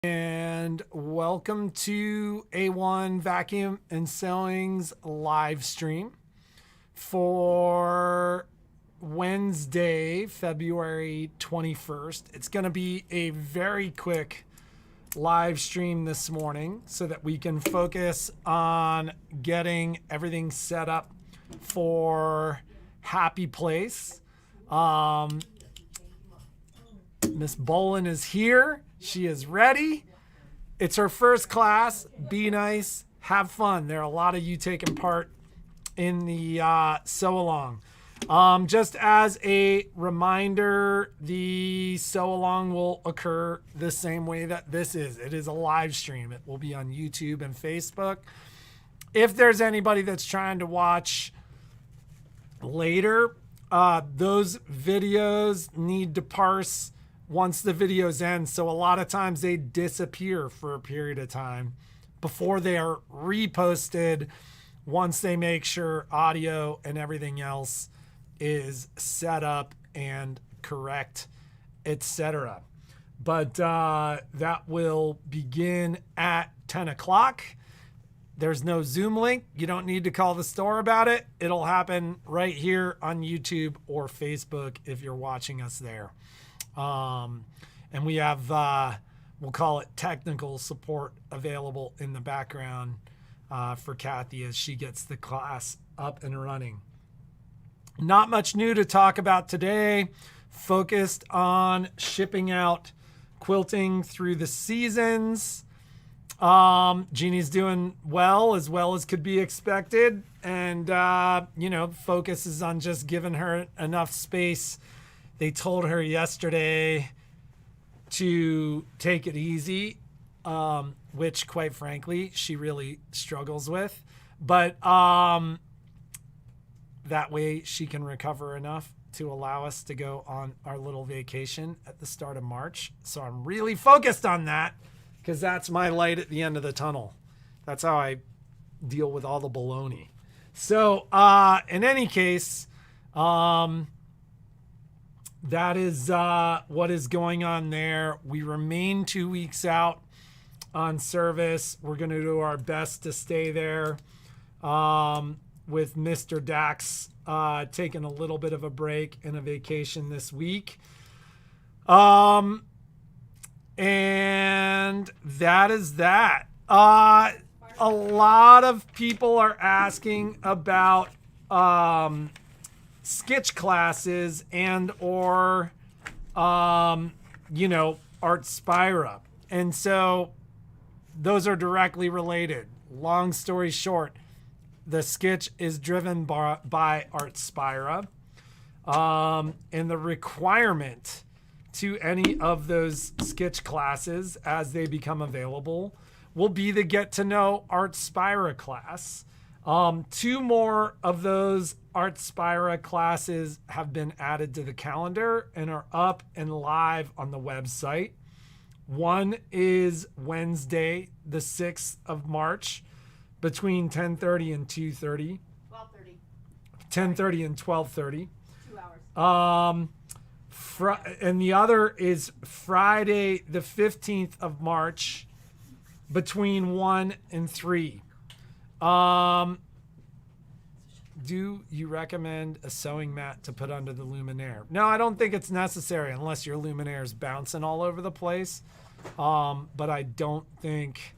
And welcome to A1 Vacuum and Sewing's live stream for Wednesday, February 21st. It's going to be a very quick live stream this morning so that we can focus on getting everything set up for Happy Place. Miss Bolin is here. She is ready. It's her first class. Be nice. Have fun. There are a lot of you taking part in the sew along. Just as a reminder, the sew along will occur the same way that this is. It is a live stream. It will be on YouTube and Facebook. If there's anybody that's trying to watch later, those videos need to parse once the videos end. So a lot of times they disappear for a period of time before they are reposted once they make sure audio and everything else is set up and correct, etc. But that will begin at 10 o'clock. There's no Zoom link. You don't need to call the store about it. It'll happen right here on YouTube or Facebook if you're watching us there. And we have, we'll call it technical support available in the background for Kathy as she gets the class up and running. Not much new to talk about today. Focused on shipping out quilting through the seasons. Jeannie's doing well as could be expected. And, focuses on just giving her enough space. They told her yesterday to take it easy, which quite frankly, she really struggles with. But that way she can recover enough to allow us to go on our little vacation at the start of March. So I'm really focused on that because that's my light at the end of the tunnel. That's how I deal with all the baloney. So in any case, that is what is going on there. We remain 2 weeks out on service. We're going to do our best to stay there with Mr. Dax taking a little bit of a break and a vacation this week. And that is that. A lot of people are asking about sketch classes and or Art Spira, and so those are directly related. Long story short, the sketch is driven by Art Spira, and the requirement to any of those sketch classes as they become available will be the Get to Know Art Spira class. 2 more of those Art Spira classes have been added to the calendar and are up and live on the website. One is Wednesday, the 6th of March, between 10:30 and 2:30. 12:30. 10:30 and 12:30. 2 hours. And the other is Friday, the 15th of March, between 1 and 3. Do you recommend a sewing mat to put under the Luminaire? No, I don't think it's necessary unless your Luminaire is bouncing all over the place. But I don't think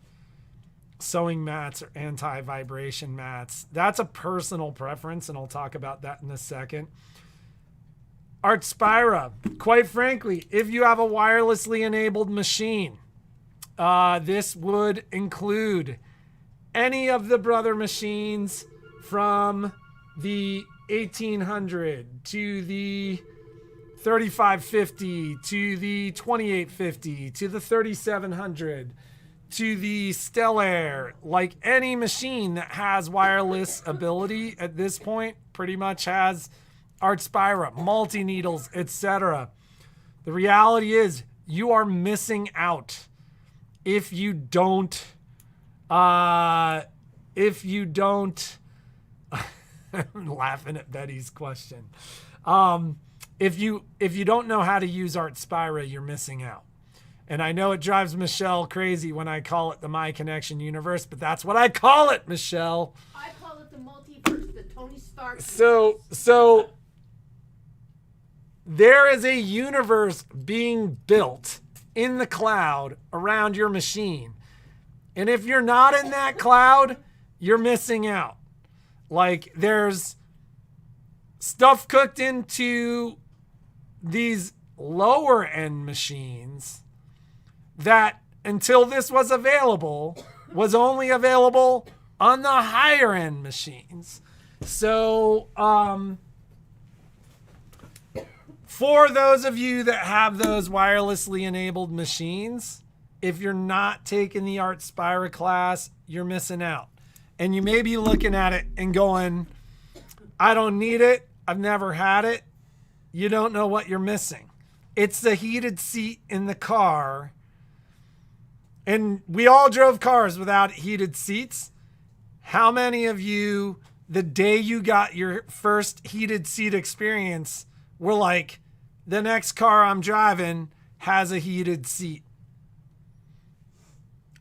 sewing mats or anti-vibration mats. That's a personal preference, and I'll talk about that in a second. Art Spira, quite frankly, if you have a wirelessly enabled machine, this would include any of the brother machines from the 1800 to the 3550 to the 2850 to the 3700 to the Stellaire. Like any machine that has wireless ability at this point pretty much has Art Spira, multi-needles, etc. The reality is you are missing out if you don't I'm laughing at Betty's question. If you don't know how to use Art Spira, you're missing out. And I know it drives Michelle crazy when I call it the My Connection universe, but that's what I call it, Michelle. I call it the multiverse, the Tony Stark. So there is a universe being built in the cloud around your machine. And if you're not in that cloud, you're missing out. Like, there's stuff cooked into these lower end machines that, until this was available, was only available on the higher end machines. So, for those of you that have those wirelessly enabled machines, if you're not taking the Art Spira class, you're missing out. And you may be looking at it and going, I don't need it. I've never had it. You don't know what you're missing. It's the heated seat in the car. And we all drove cars without heated seats. How many of you, the day you got your first heated seat experience, were like, the next car I'm driving has a heated seat?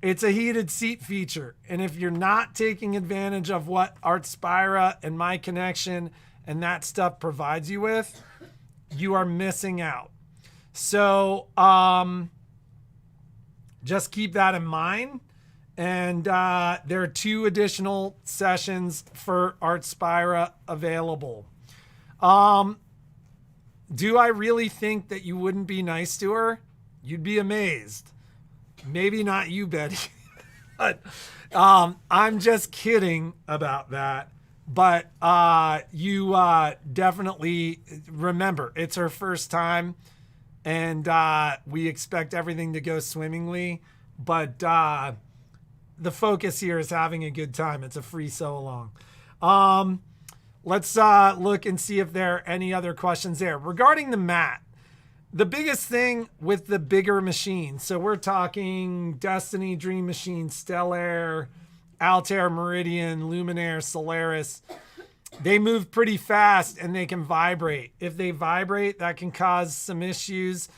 It's a heated seat feature. And if you're not taking advantage of what Art Spira and My Connection and that stuff provides you with, you are missing out. So just keep that in mind. And there are 2 additional sessions for Art Spira available. Do I really think that you wouldn't be nice to her? You'd be amazed. Maybe not you, Betty. But I'm just kidding about that. But you definitely remember, it's her first time. And we expect everything to go swimmingly. But the focus here is having a good time. It's a free sew along. Let's look and see if there are any other questions there. Regarding the mat, the biggest thing with the bigger machines, so we're talking Destiny, Dream Machine, Stellaire, Altair, Meridian, Luminaire, Solaris, they move pretty fast and they can vibrate. If they vibrate, that can cause some issues.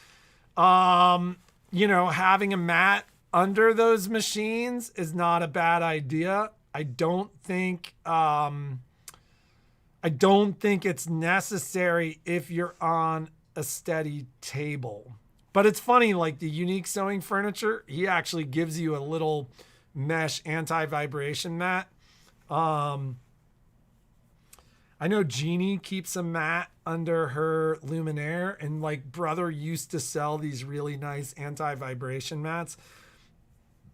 Having a mat under those machines is not a bad idea. I don't think it's necessary if you're on a steady table. But it's funny, like the Unique Sewing Furniture, he actually gives you a little mesh anti-vibration mat. I know Jeannie keeps a mat under her Luminaire, and like Brother used to sell these really nice anti-vibration mats.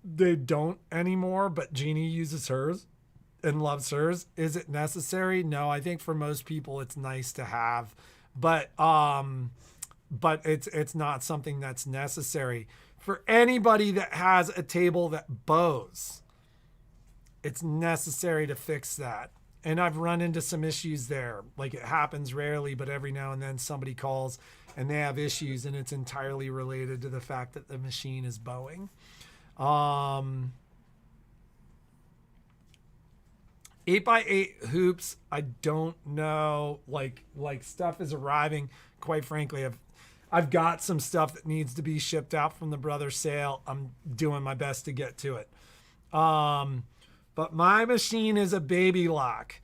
They don't anymore, but Jeannie uses hers and loves hers. Is it necessary? No, I think for most people it's nice to have, but it's not something that's necessary. For anybody that has a table that bows, it's necessary to fix that. And I've run into some issues there. Like, it happens rarely, but every now and then somebody calls and they have issues, and it's entirely related to the fact that the machine is bowing. 8x8 hoops, I don't know. Like stuff is arriving. Quite frankly, I've got some stuff that needs to be shipped out from the Brother sale. I'm doing my best to get to it. But my machine is a Baby Lock.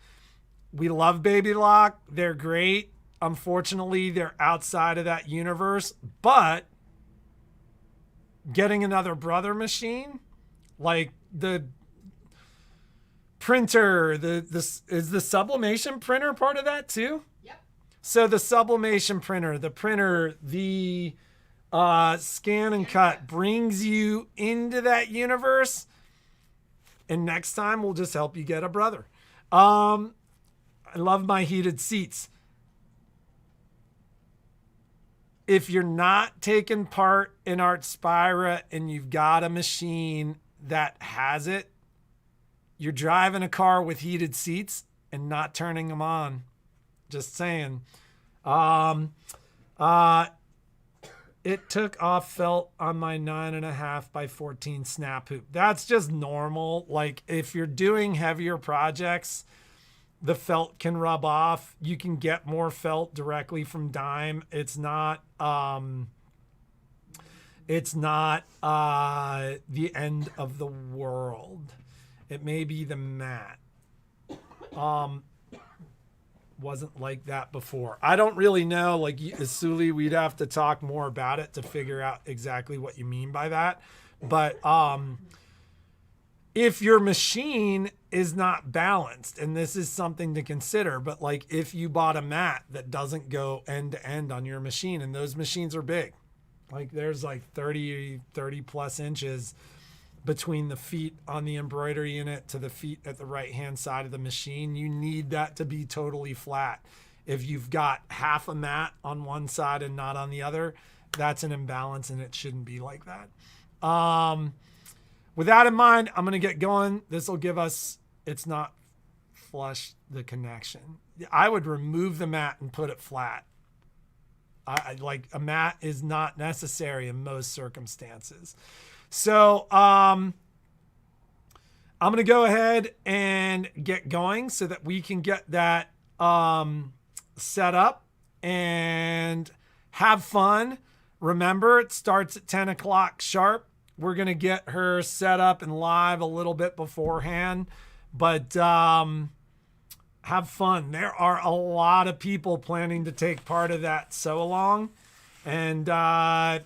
We love Baby Lock. They're great. Unfortunately, they're outside of that universe. But getting another Brother machine, like the printer, is the sublimation printer part of that too? Yep. So the sublimation printer, the scan and cut brings you into that universe. And next time we'll just help you get a Brother. I love my heated seats. If you're not taking part in Art Spira and you've got a machine that has it, you're driving a car with heated seats and not turning them on. Just saying. It took off felt on my 9.5 by 14 snap hoop. That's just normal. Like, if you're doing heavier projects, the felt can rub off. You can get more felt directly from Dime. It's not It's not the end of the world. It may be the mat. Wasn't like that before. I don't really know. Like Suli, we'd have to talk more about it to figure out exactly what you mean by that. But if your machine is not balanced, and this is something to consider, but like if you bought a mat that doesn't go end to end on your machine, and those machines are big, like there's like 30 plus inches between the feet on the embroidery unit to the feet at the right hand side of the machine, you need that to be totally flat. If you've got half a mat on one side and not on the other, that's an imbalance, and it shouldn't be like that. With that in mind, I'm going to get going. This will give us, it's not flush the connection. I would remove the mat and put it flat. I like a mat is not necessary in most circumstances. So I'm going to go ahead and get going so that we can get that set up and have fun. Remember, it starts at 10 o'clock sharp. We're going to get her set up and live a little bit beforehand, but have fun. There are a lot of people planning to take part of that sew along. And I'm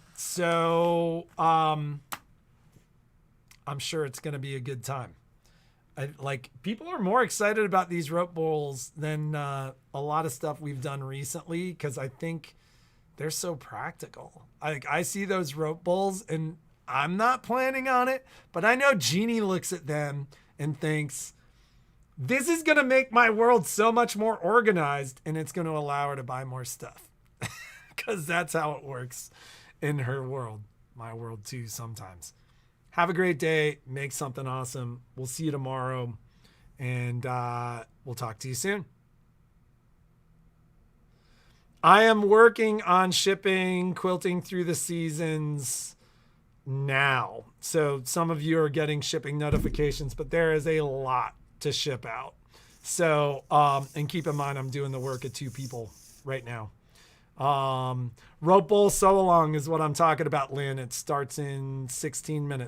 sure it's going to be a good time. People are more excited about these rope bowls than a lot of stuff we've done recently, because I think they're so practical. I see those rope bowls, and I'm not planning on it, but I know Jeannie looks at them and thinks, this is going to make my world so much more organized, and it's going to allow her to buy more stuff. Because that's how it works in her world. My world too sometimes. Have a great day. Make something awesome. We'll see you tomorrow, and we'll talk to you soon. I am working on shipping Quilting Through the Seasons now. So some of you are getting shipping notifications, but there is a lot to ship out. So, and keep in mind, I'm doing the work of 2 people right now. Rope bowl sew along is what I'm talking about, Lynn. It starts in 16 minutes.